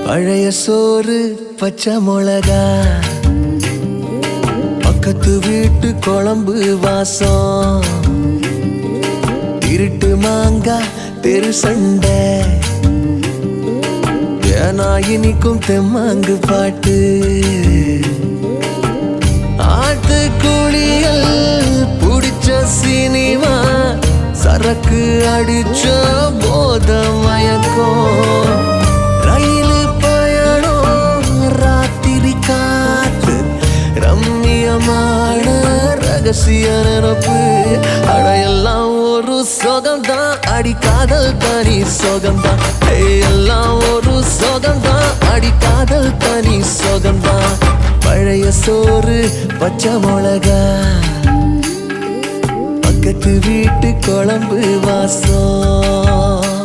பழைய சோறு பச்சை மிளகா, பக்கத்து வீட்டு குழம்பு வாசம், இருட்டு மாங்கா தெரு சண்டை, ஏனா இனிக்கும் தெம்மாங்கு பாட்டு, ஆட்டு குளியல் புடிச்ச சினிமா, சரக்கு அடிச்ச போத மயக்கம், ரயிலு பயணம் ராத்திரி காத்து, ரம்மியமான ரகசிய நினப்பு, அடையெல்லாம் ஒரு சொகம்தான், அடி காதல் தனி சொகம்தான், எல்லாம் ஒரு சொகம்தான், அடி காதல் தனி சொகம்தான். பழைய சோறு பச்சை மிளகா, பக்கத்து வீட்டு குழம்பு வாசம்.